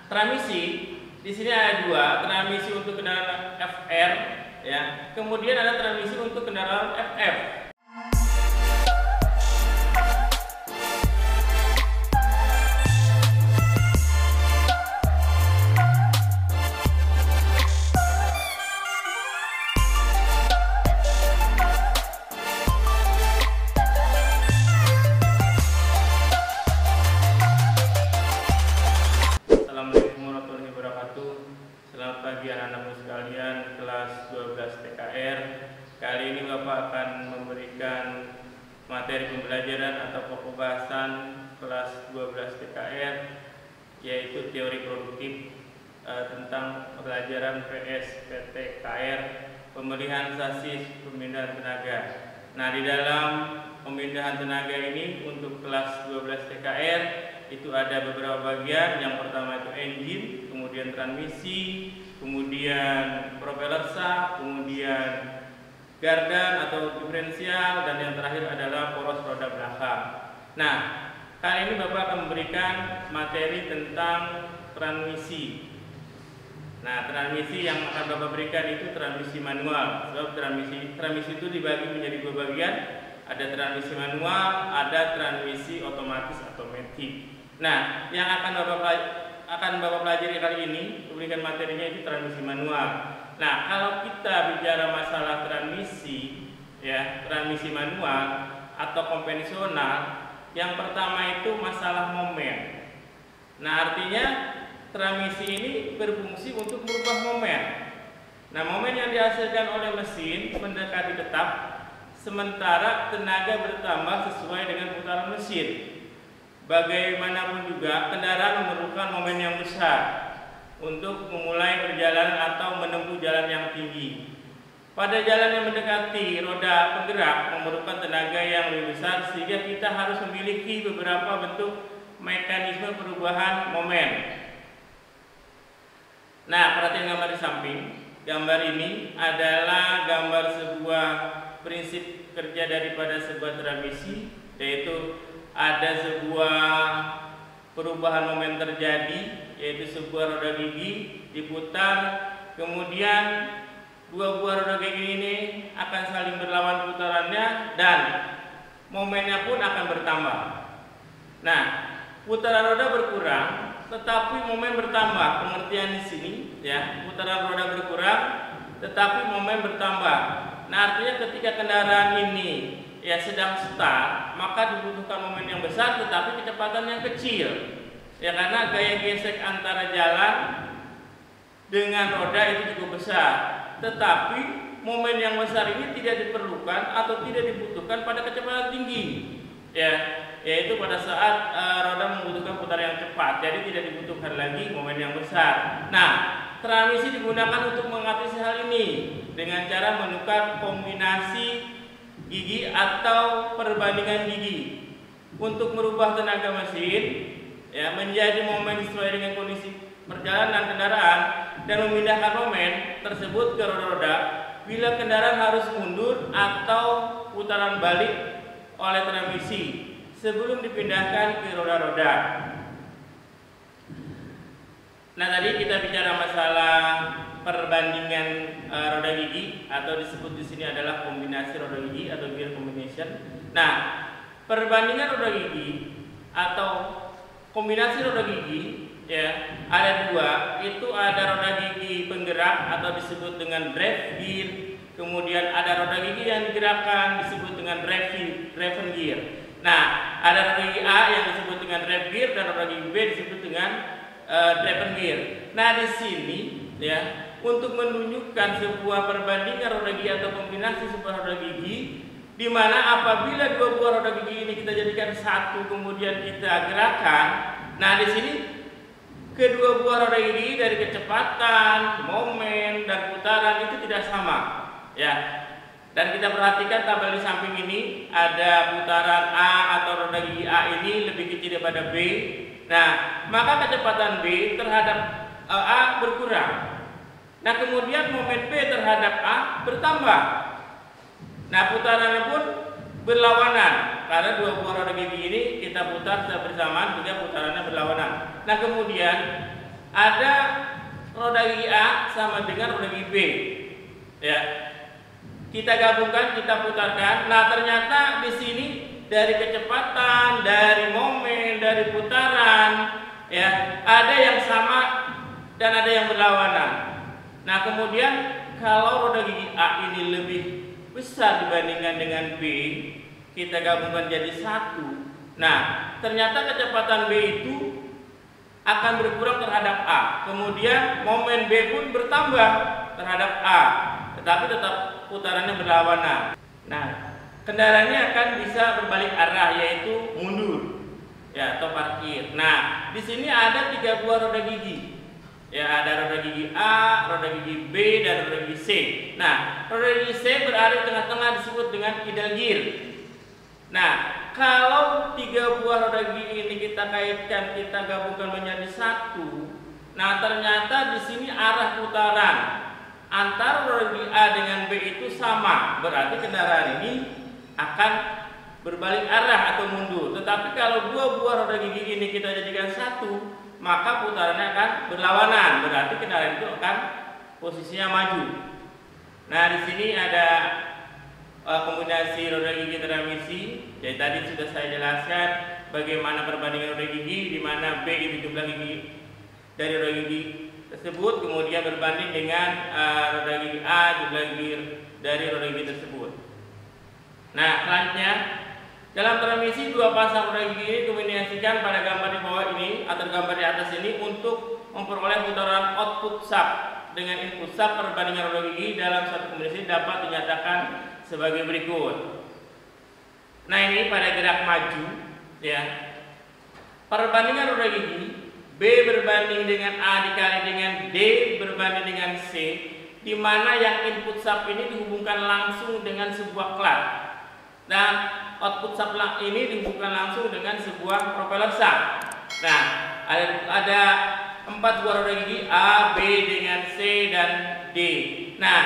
transmisi di sini ada dua, transmisi untuk kendaraan FR, ya. Kemudian ada transmisi untuk kendaraan FF. Selamat pagi anak-anakku sekalian kelas 12 TKR. Kali ini Bapak akan memberikan materi pembelajaran atau pokok bahasan kelas 12 TKR, yaitu teori produktif tentang pelajaran PSPTKR, pemilihan sasis pemindahan tenaga. Nah, di dalam pemindahan tenaga ini untuk kelas 12 TKR itu ada beberapa bagian. Yang pertama itu engine, kemudian transmisi, kemudian propeller shaft, kemudian gardan atau diferensial, dan yang terakhir adalah poros roda belakang. Nah, kali ini Bapak akan memberikan materi tentang transmisi. Nah, transmisi yang akan Bapak berikan itu transmisi manual. Sebab transmisi itu dibagi menjadi dua bagian. Ada transmisi manual, ada transmisi otomatis atau matic. Nah, yang akan Bapak pelajari kali ini, memberikan materinya itu transmisi manual. Nah, kalau kita bicara masalah transmisi, ya, transmisi manual atau konvensional, yang pertama itu masalah momen. Nah, artinya transmisi ini berfungsi untuk merubah momen. Nah, momen yang dihasilkan oleh mesin mendekati tetap, sementara tenaga bertambah sesuai dengan putaran mesin. Bagaimanapun juga, kendaraan memerlukan momen yang besar untuk memulai perjalanan atau menempuh jalan yang tinggi. Pada jalan yang mendekati roda penggerak memerlukan tenaga yang lebih besar, sehingga kita harus memiliki beberapa bentuk mekanisme perubahan momen. Nah, perhatikan gambar di samping. Gambar ini adalah gambar sebuah prinsip kerja daripada sebuah transmisi, yaitu ada sebuah perubahan momen terjadi, yaitu sebuah roda gigi diputar, kemudian dua buah roda gigi ini akan saling berlawan putarannya dan momennya pun akan bertambah. Nah, putaran roda berkurang tetapi momen bertambah. Pengertian di sini, ya, putaran roda berkurang tetapi momen bertambah. Nah, artinya ketika kendaraan ini ya sedang start, maka dibutuhkan momen yang besar tetapi kecepatan yang kecil, ya, karena gaya gesek antara jalan dengan roda itu cukup besar. Tetapi momen yang besar ini tidak diperlukan atau tidak dibutuhkan pada kecepatan tinggi, ya, yaitu pada saat roda membutuhkan putaran yang cepat, jadi tidak dibutuhkan lagi momen yang besar. Nah, transmisi digunakan untuk mengatasi hal ini dengan cara menukar kombinasi gigi atau perbandingan gigi untuk merubah tenaga mesin, ya, menjadi momen sesuai dengan kondisi perjalanan kendaraan dan memindahkan momen tersebut ke roda-roda bila kendaraan harus mundur atau putaran balik oleh transmisi sebelum dipindahkan ke roda-roda. Nah, tadi kita bicara masalah perbandingan roda gigi atau disebut di sini adalah kombinasi roda gigi atau gear combination. Nah, perbandingan roda gigi atau kombinasi roda gigi, ya, ada dua. Itu ada roda gigi penggerak atau disebut dengan drive gear. Kemudian ada roda gigi yang digerakkan disebut dengan driven gear. Nah, ada roda gigi A yang disebut dengan drive gear dan roda gigi B disebut dengan driven gear. Nah, di sini, ya, untuk menunjukkan sebuah perbandingan roda gigi atau kombinasi sebuah roda gigi, di mana apabila dua buah roda gigi ini kita jadikan satu kemudian kita gerakan. Nah, di sini kedua buah roda gigi dari kecepatan, momen, dan putaran itu tidak sama, ya. Dan kita perhatikan tabel di samping ini ada putaran A atau roda gigi A ini lebih kecil daripada B. Nah, maka kecepatan B terhadap A berkurang. Nah, kemudian momen B terhadap A bertambah. Nah, putarannya pun berlawanan karena dua buah roda gigi ini kita putar secara bersamaan sehingga putarannya berlawanan. Nah, kemudian ada roda gigi A sama dengan roda gigi B. Ya. Kita gabungkan, kita putarkan. Nah, ternyata di sini dari kecepatan, dari momen, dari putaran, ya, ada yang sama dan ada yang berlawanan. Nah, kemudian kalau roda gigi A ini lebih besar dibandingkan dengan B, kita gabungkan jadi satu. Nah, ternyata kecepatan B itu akan berkurang terhadap A. Kemudian momen B pun bertambah terhadap A, tetapi tetap putarannya berlawanan. Nah, kendaraannya akan bisa berbalik arah, yaitu mundur, ya, atau parkir. Nah, di sini ada 3 buah roda gigi. Ya, ada roda gigi A, roda gigi B, dan roda gigi C. Nah, roda gigi C berada di tengah-tengah, disebut dengan idle gear. Nah, kalau 3 buah roda gigi ini kita kaitkan, kita gabungkan menjadi satu. Nah, ternyata di sini arah putaran antara roda gigi A dengan B itu sama. Berarti kendaraan ini akan berbalik arah atau mundur. Tetapi kalau 2 buah roda gigi ini kita jadikan satu, maka putarannya akan berlawanan. Berarti kendaraan itu akan posisinya maju. Nah, di sini ada kombinasi roda gigi transmisi. Jadi tadi sudah saya jelaskan bagaimana perbandingan roda gigi, di mana B itu jumlah gigi dari roda gigi tersebut, kemudian berbanding dengan roda gigi A, jumlah gigi dari roda gigi tersebut. Nah, selanjutnya dalam transmisi 2 pasang roda gigi ini kombinasikan pada gambar di bawah ini atau gambar di atas ini untuk memperoleh putaran output shaft. Dengan input shaft, perbandingan roda gigi dalam suatu kombinasi dapat dinyatakan sebagai berikut. Nah, ini pada gerak maju, ya. Perbandingan roda gigi B berbanding dengan A dikali dengan D berbanding dengan C, di mana yang input shaft ini dihubungkan langsung dengan sebuah klat. Dan output shaft ini dihubungkan langsung dengan sebuah propeller shaft. Nah, ada 4 buah roda gigi A, B dengan C dan D. Nah,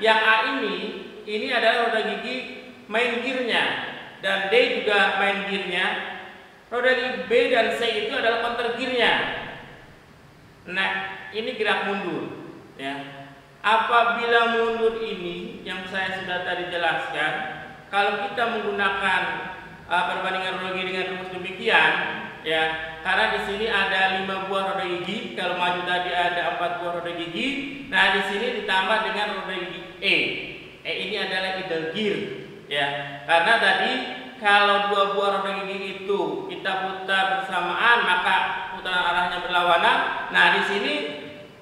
yang A ini adalah roda gigi main gearnya, dan D juga main gearnya. Roda gigi B dan C itu adalah counter gearnya. Nah, ini gerak mundur, ya. Apabila mundur ini yang saya sudah tadi jelaskan, kalau kita menggunakan perbandingan roda gigi dengan rumus demikian, ya, karena di sini ada 5 buah roda gigi, kalau maju tadi ada 4 buah roda gigi. Nah, di sini ditambah dengan roda gigi E. E ini adalah idle gear, ya. Karena tadi kalau 2 buah roda gigi itu kita putar bersamaan, maka putaran arahnya berlawanan. Nah, di sini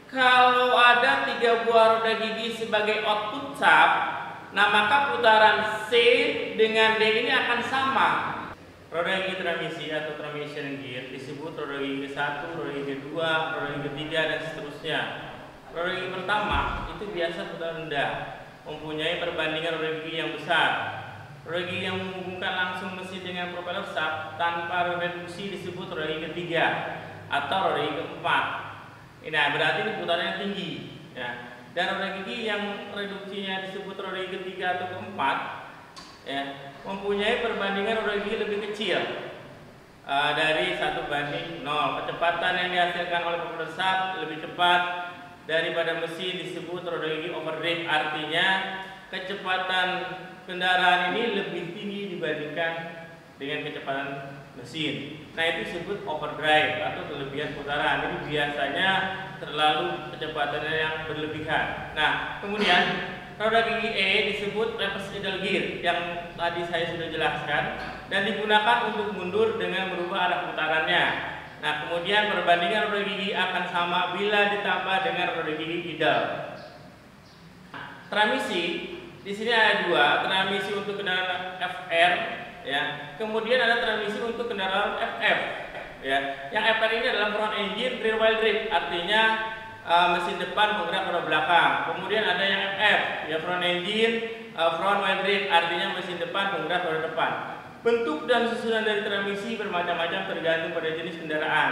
kalau ada 3 buah roda gigi sebagai output shaft, nah maka putaran C dengan D ini akan sama. Roda gigi transmisi atau transmission gear disebut roda gigi ke-1, roda gigi ke-2, roda gigi ke-3, dan seterusnya. Roda gigi pertama itu biasa putaran rendah, mempunyai perbandingan roda gigi yang besar. Roda gigi yang menghubungkan langsung mesin dengan propeller shaft tanpa reduksi disebut roda gigi ke-3 atau roda gigi ke-4. Nah, berarti ini putarannya tinggi, ya. Dan roda gigi yang reduksinya disebut roda gigi ke-3 atau ke-4, ya, mempunyai perbandingan roda gigi lebih kecil dari 1:0. Kecepatan yang dihasilkan oleh propeller shaft lebih cepat daripada mesin disebut roda gigi overdrive. Artinya kecepatan kendaraan ini lebih tinggi dibandingkan dengan kecepatan mesin. Nah, itu disebut overdrive atau kelebihan putaran. Ini biasanya terlalu kecepatannya yang berlebihan. Nah, kemudian roda gigi E disebut reverse idle gear yang tadi saya sudah jelaskan, dan digunakan untuk mundur dengan merubah arah putarannya. Nah, kemudian perbandingan roda gigi akan sama bila ditambah dengan roda gigi idle. Transmisi di sini ada 2, transmisi untuk kendaraan FR, ya. Kemudian ada transmisi untuk kendaraan FF, ya. Yang FR ini adalah front engine rear wheel drive, artinya mesin depan penggerak roda belakang. Kemudian ada yang FF, ya, front engine front wheel drive, artinya mesin depan penggerak roda depan. Bentuk dan susunan dari transmisi bermacam-macam tergantung pada jenis kendaraan.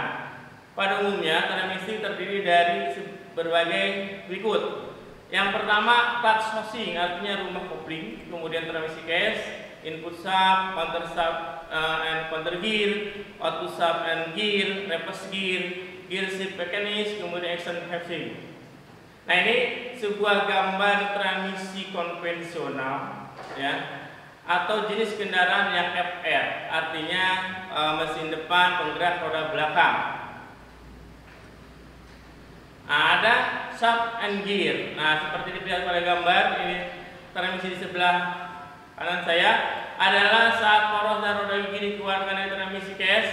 Pada umumnya transmisi terdiri dari berbagai berikut. Yang pertama, clutch housing, artinya rumah kopling. Kemudian transmisi case, input shaft, counter shaft and counter gear, output shaft and gear, reverse gear, gear shift mekanis, kemudian action having. Nah, ini sebuah gambar transmisi konvensional ya, atau jenis kendaraan yang FR, artinya mesin depan penggerak roda belakang. Nah, ada shaft and gear. Nah, seperti dilihat pada gambar ini, transmisi di sebelah kanan saya adalah saat poros dan roda gigi dikeluarkan dari transmisi case,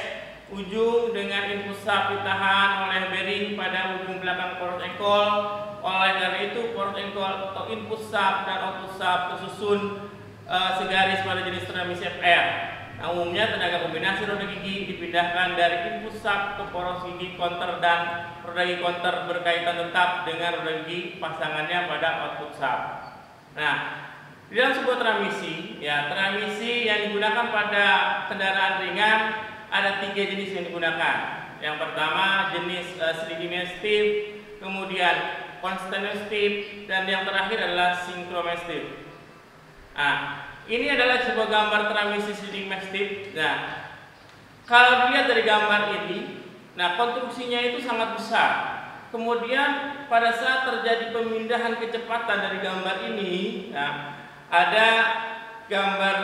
ujung dengan input shaft ditahan oleh bearing pada ujung belakang poros engkol. Oleh karena itu, poros engkol atau input shaft dan output shaft tersusun segaris pada jenis transmisi FR. Nah, umumnya tenaga kombinasi roda gigi dipindahkan dari input shaft ke poros gigi counter, dan roda gigi counter berkaitan tetap dengan roda gigi pasangannya pada output shaft. Nah, di dalam sebuah transmisi, ya, transmisi yang digunakan pada kendaraan ringan ada 3 jenis yang digunakan. Yang pertama jenis sliding-stiff, kemudian constant-stiff, dan yang terakhir adalah synchro-stiff. Nah, ini adalah sebuah gambar transmisi sliding-stiff. Nah, kalau dilihat dari gambar ini, nah, konstruksinya itu sangat besar. Kemudian pada saat terjadi pemindahan kecepatan dari gambar ini, nah, ada gambar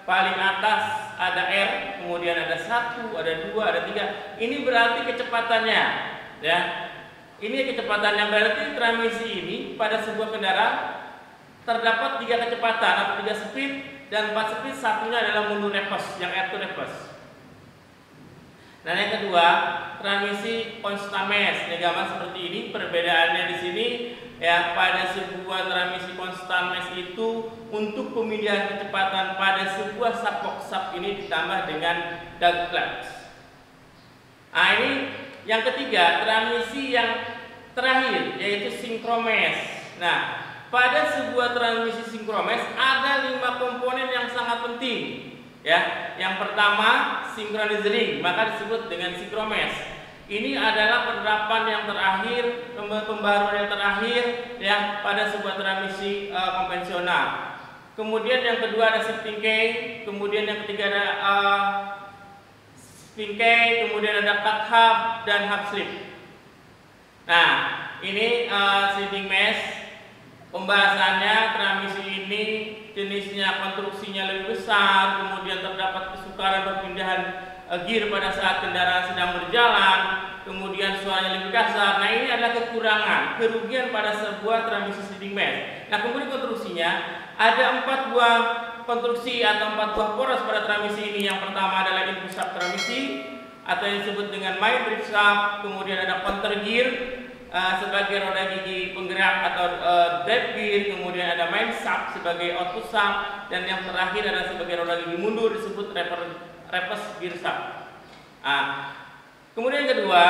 paling atas ada R, kemudian ada 1, ada 2, ada 3. Ini berarti kecepatannya, ya. Ini kecepatannya, berarti transmisi ini pada sebuah kendaraan terdapat 3 kecepatan atau 3 speed dan 4 speed, satunya adalah mundur reverse, yang R2 reverse. Nah, yang kedua, transmisi constant mesh. Ini gambar seperti ini. Perbedaannya di sini, ya, pada sebuah transmisi constant mesh itu untuk pemindahan kecepatan pada sebuah subbox shaft ini ditambah dengan dog clutch. Nah, ini yang ketiga, transmisi yang terakhir yaitu synchro mesh. Nah, pada sebuah transmisi synchro mesh ada 5 komponen yang sangat penting. Ya, yang pertama synchronous ring, maka disebut dengan synchro mesh. Ini adalah penerapan yang terakhir, pembaruan yang terakhir, ya, pada sebuah transmisi konvensional. Kemudian yang kedua ada shifting key, kemudian yang ketiga ada spin key, kemudian ada cut hub dan hub slip. Nah, ini sliding mesh. Pembahasannya, transmisi ini jenisnya, konstruksinya lebih besar, kemudian terdapat kesukaran perpindahan gear pada saat kendaraan sedang berjalan, kemudian suaranya lebih kasar. Nah, ini adalah kekurangan, kerugian pada sebuah transmisi sliding mesh. Nah, kemudian konstruksinya ada 4 buah konstruksi atau 4 buah poros pada transmisi ini. Yang pertama adalah input shaft transmisi atau yang disebut dengan main drive shaft, kemudian ada counter gear sebagai roda gigi penggerak atau drive gear, kemudian ada main shaft sebagai output shaft, dan yang terakhir adalah sebagai roda gigi mundur disebut reverse gear shaft. Kemudian yang kedua,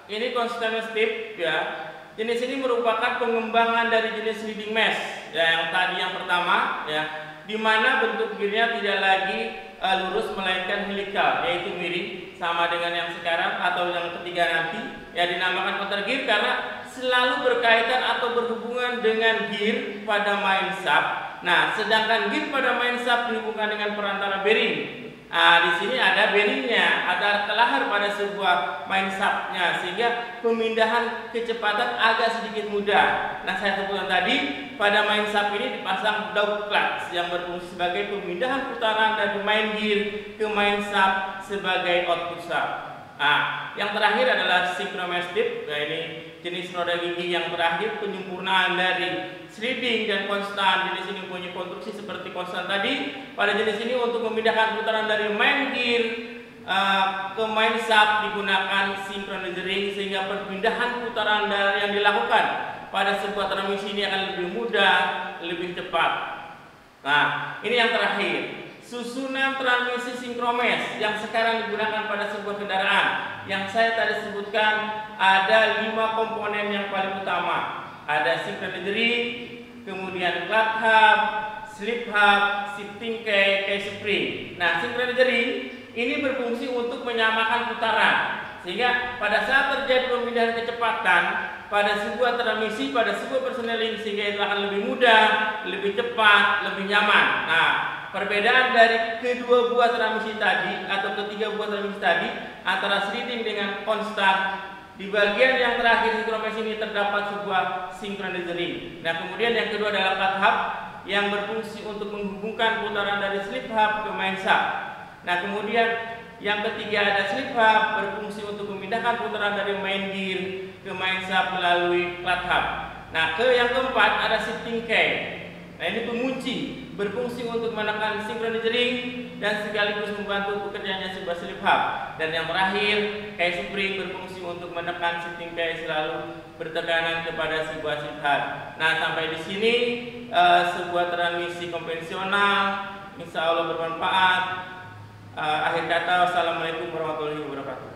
ini constant stiff, ya. Jenis ini merupakan pengembangan dari jenis sliding mesh, ya, yang tadi yang pertama, ya, di mana bentuk gearnya tidak lagi lurus melainkan helikal, yaitu miring, sama dengan yang sekarang atau yang ketiga nanti, ya, dinamakan counter gear karena selalu berkaitan atau berhubungan dengan gear pada main shaft. Nah, sedangkan gear pada main shaft dihubungkan dengan perantara bearing. Nah, di sini ada bearingnya, ada kelahar pada sebuah main shaftnya, sehingga pemindahan kecepatan agak sedikit mudah. Nah, saya sebutkan tadi, pada main shaft ini dipasang dog clutch yang berfungsi sebagai pemindahan putaran dari main gear ke main shaft sebagai output shaft. Nah, yang terakhir adalah synchronous stiff. Nah, ini jenis roda gigi yang terakhir, penyempurnaan dari sliding dan konstan. Jenis ini punya konstruksi seperti konstan tadi. Pada jenis ini untuk memindahkan putaran dari main gear ke main shaft digunakan synchronous ring, sehingga perpindahan putaran yang dilakukan pada sebuah transmisi ini akan lebih mudah, lebih cepat. Nah, ini yang terakhir, susunan transmisi synchro mesh yang sekarang digunakan pada sebuah kendaraan. Yang saya tadi sebutkan ada 5 komponen yang paling utama. Ada synchronous ring, kemudian clutch hub, slip hub, shifting key, key spring. Nah, synchronous ring ini berfungsi untuk menyamakan putaran, sehingga pada saat terjadi pemindahan kecepatan pada sebuah transmisi, pada sebuah persneling, sehingga itu akan lebih mudah, lebih cepat, lebih nyaman. Nah, perbedaan dari kedua buah transmisi tadi atau ketiga buah transmisi tadi antara sliding dengan konstan di bagian yang terakhir sinkromesin ini terdapat sebuah synchronized ring. Nah, kemudian yang kedua adalah cut hub yang berfungsi untuk menghubungkan putaran dari slip hub ke main shaft. Nah, kemudian yang ketiga ada slip hub berfungsi untuk memindahkan putaran dari main gear ke main shaft melalui cut hub. Nah, yang keempat ada shifting key. Nah, ini pengunci berfungsi untuk menekan synchronized ring dan sekaligus membantu bekerjanya sebuah slip hub. Dan yang terakhir, key spring berfungsi untuk menekan shifting key selalu bertekanan kepada sebuah slip hub. Nah, sampai di sini sebuah transmisi konvensional, insya Allah bermanfaat. Akhir kata, wassalamualaikum warahmatullahi wabarakatuh.